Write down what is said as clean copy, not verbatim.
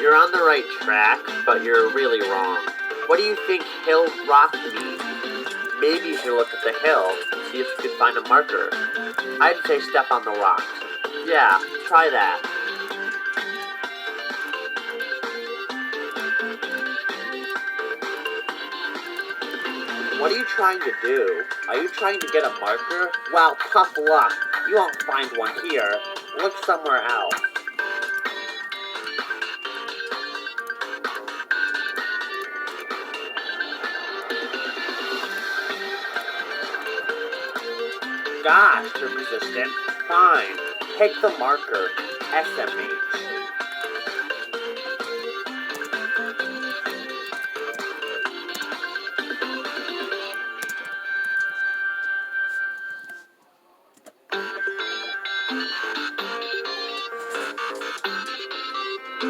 You're on the right track, but you're really wrong. What do you think hill rock means? Maybe you should look at the hill and see if you can find a marker. I'd say step on the rocks. Yeah, try that. What are you trying to do? Are you trying to get a marker? Well, tough luck. You won't find one here. Look somewhere else. Gosh, you're persistent. Fine. Take the marker. SMH.